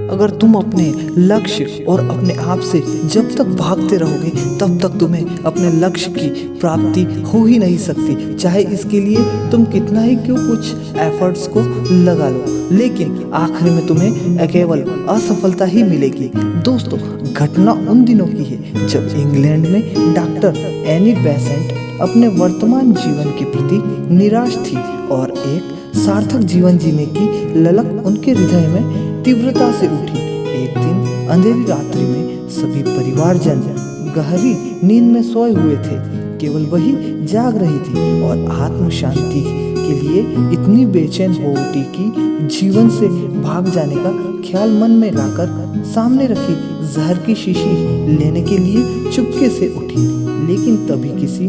अगर तुम अपने लक्ष्य और अपने आप से जब तक भागते रहोगे तब तक तुम्हें अपने लक्ष्य की प्राप्ति हो ही नहीं सकती, चाहे इसके लिए तुम कितना ही क्यों कुछ एफर्ट्स को लगा लो, लेकिन आखिर में तुम्हें केवल असफलता ही मिलेगी। दोस्तों, घटना उन दिनों की है जब इंग्लैंड में डॉक्टर एनी बेसेंट अपने वर्तमान जीवन के प्रति निराश थी और एक सार्थक जीवन जीने की ललक उनके हृदय में तीव्रता से उठी। एक दिन अंधेरी रात्रि में सभी परिवारजन गहरी नींद में सोए हुए थे, केवल वही जाग रही थी और आत्म शांति के लिए इतनी बेचैन हो उठी कि जीवन से भाग जाने का ख्याल मन में लाकर सामने रखी जहर की शीशी लेने के लिए चुपके से उठी। लेकिन तभी किसी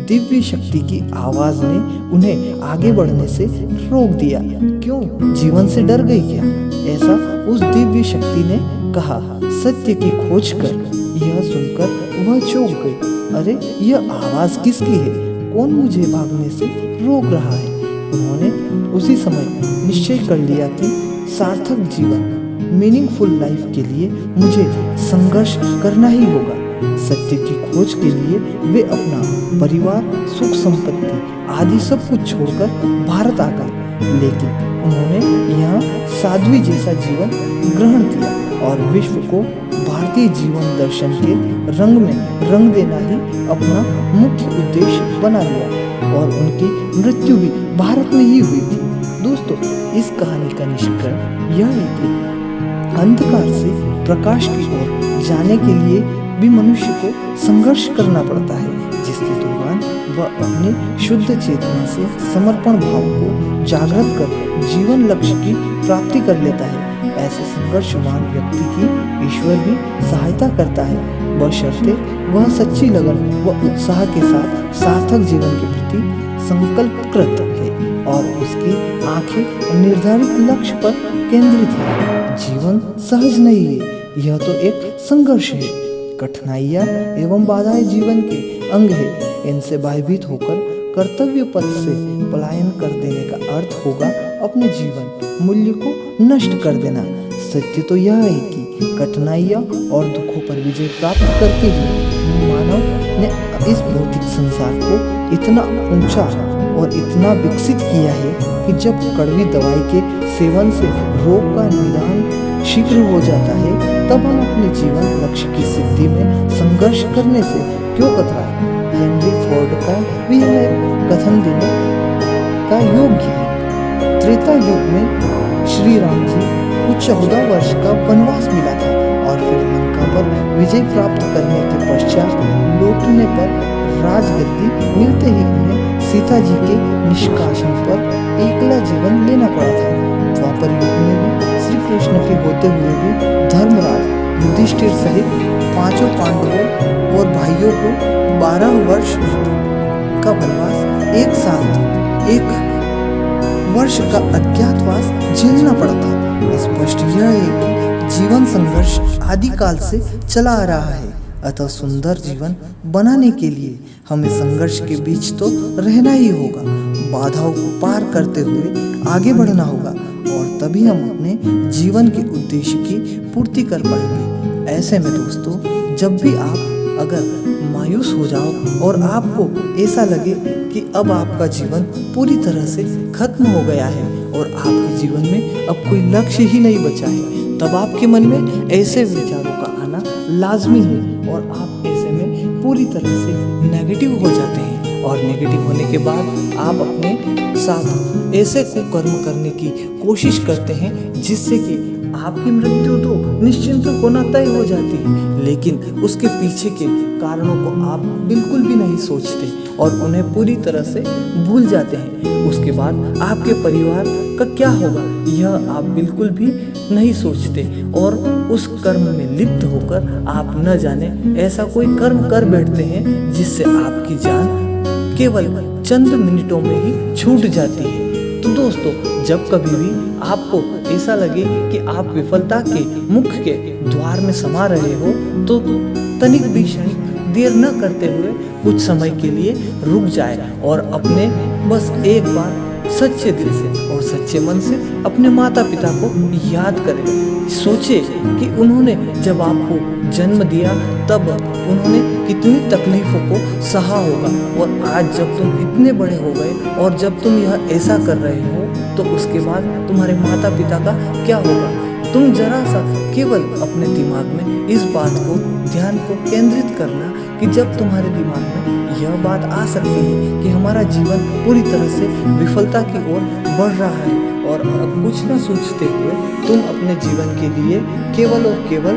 दिव्य शक्ति की आवाज ने उन्हें आगे बढ़ने से रोक दिया। क्यों? जीवन से डर गई क्या? ऐसा उस दिव्य शक्ति ने कहा। सत्य की खोज कर। यह सुनकर वह चौंक गई। अरे, यह आवाज किसकी है? कौन मुझे भागने से रोक रहा है? उन्होंने उसी समय निश्चय कर लिया कि सार्थक जीवन, मीनिंगफुल लाइफ के लिए मुझे संघर्ष करना ही होगा। सत्य की खोज के लिए वे अपना परिवार, सुख संपत्ति आदि सब कुछ छोड़कर भारत आ गए, लेकिन उन्होंने यहाँ साध्वी जैसा जीवन ग्रहण किया और विश्व को भारतीय जीवन दर्शन के रंग में रंग देना ही अपना मुख्य उद्देश्य बना लिया और उनकी मृत्यु भी भारत में ही हुई थी। दोस्तों, इस कहानी का निष्कर्ष यह है कि अंधकार से प्रकाश की ओर जाने के लिए भी मनुष्य को संघर्ष करना पड़ता है, जिसके दौरान वह अपनी शुद्ध चेतना से समर्पण भाव को जागृत कर जीवन लक्ष्य की प्राप्ति कर लेता है। ऐसे संघर्षवान व्यक्ति की ईश्वर भी सहायता करता है, बशर्ते वह सच्ची लगन व उत्साह के साथ सार्थक जीवन के प्रति संकल्पकृत है और उसकी आंखें निर्धारित लक्ष्य पर केंद्रित है। जीवन सहज नहीं है, यह तो एक संघर्ष है। कठिनाइयाँ एवं बाधाएं जीवन के अंग है। इनसे भयभीत होकर कर्तव्य पथ से पलायन कर देने का अर्थ होगा अपने जीवन मूल्य को नष्ट कर देना। सत्य तो यह है कि कठिनाइयाँ और दुखों पर विजय प्राप्त करके ही मानव ने इस भौतिक संसार को इतना ऊंचा और इतना विकसित किया है कि जब कड़वी दवाई के सेवन से रोग का निदान शीघ्र हो जाता है, तब हम अपने जीवन लक्ष्य की सिद्धि में संघर्ष करने से क्यों कतराएं? हेनरी फोर्ड का भी यह कथन देने का योग्य है। त्रेता युग में श्री राम जी को 14 वर्ष का वनवास मिला था और फिर लंका पर विजय प्राप्त करने के पश्चात लौटने पर राजगद्दी मिलते ही उन्हें सीता जी के निष्कासन पर एकला जीवन लेना पड़ा था। द्वापर युग में भी श्री कृष्ण के होते हुए भी धर्मराज युधिष्ठिर सहित 5 पांडवों और भाइयों को 12 वर्ष का वनवास, एक साथ 1 वर्ष का अज्ञातवास झेलना पड़ा था। स्पष्ट यह है कि जीवन संघर्ष आदिकाल से चला आ रहा है, अतः सुंदर जीवन बनाने के लिए हमें संघर्ष के बीच तो रहना ही होगा। बाधाओं को पार करते हुए आगे बढ़ना होगा और तभी हम अपने जीवन के उद्देश्य की पूर्ति कर पाएंगे। ऐसे में दोस्तों, जब भी आप अगर मायूस हो जाओ और आपको ऐसा लगे कि अब आपका जीवन पूरी तरह से खत्म हो गया है और आपके जीवन में अब कोई लक्ष्य ही नहीं बचा है, तब आपके मन में ऐसे विचारों का आना लाजमी है और आप ऐसे में पूरी तरह से नेगेटिव हो जाते हैं और नेगेटिव होने के बाद आप अपने साथ ऐसे कर्म करने की कोशिश करते हैं जिससे कि आपकी मृत्यु तो निश्चिंत होना तय हो जाती है, लेकिन उसके पीछे के कारणों को आप बिल्कुल भी नहीं सोचते और उन्हें पूरी तरह से भूल जाते हैं। उसके बाद आपके परिवार का क्या होगा यह आप बिल्कुल भी नहीं सोचते और उस कर्म में लिप्त होकर आप न जाने ऐसा कोई कर्म कर बैठते हैं जिससे आपकी जान केवल चंद मिनटों में ही छूट जाती है। तो दोस्तों, जब कभी भी आपको ऐसा लगे कि आप विफलता के मुख के द्वार में समा रहे हो, तो तनिक भी देर न करते हुए कुछ समय के लिए रुक जाए और अपने बस एक बार सच्चे दिल से और सच्चे मन से अपने माता पिता को याद करें। सोचे कि उन्होंने जब आपको जन्म दिया तब उन्होंने कितनी तकलीफ़ों को सहा होगा, और आज जब तुम इतने बड़े हो गए और जब तुम यह ऐसा कर रहे हो तो उसके बाद तुम्हारे माता पिता का क्या होगा। तुम जरा सा केवल अपने दिमाग में इस बात को ध्यान को केंद्रित करना कि जब तुम्हारे दिमाग में यह बात आ सकती है कि हमारा जीवन पूरी तरह से विफलता की ओर बढ़ रहा है और अब कुछ न सोचते हुए तुम अपने जीवन के लिए केवल और केवल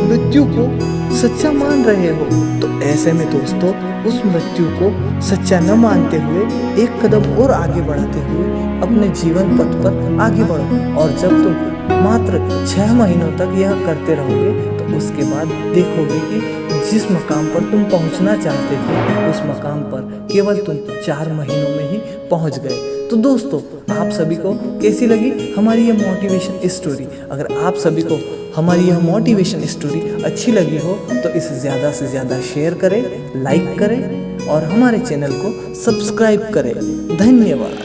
मृत्यु को सच्चा मान रहे हो, तो ऐसे में दोस्तों उस मृत्यु को सच्चा न मानते हुए एक कदम और आगे बढ़ाते हुए अपने जीवन पथ पर आगे बढ़ो। और जब तुम मात्र 6 महीनों तक यह करते रहोगे तो उसके बाद देखोगे कि जिस मकाम पर तुम पहुंचना चाहते थे उस मकाम पर केवल तुम 4 महीनों में ही पहुंच गए। तो दोस्तों आप सभी को कैसी लगी हमारी यह मोटिवेशन स्टोरी? अगर आप सभी को हमारी यह मोटिवेशन स्टोरी अच्छी लगी हो तो इसे ज़्यादा से ज़्यादा शेयर करें, लाइक करें और हमारे चैनल को सब्सक्राइब करें। धन्यवाद।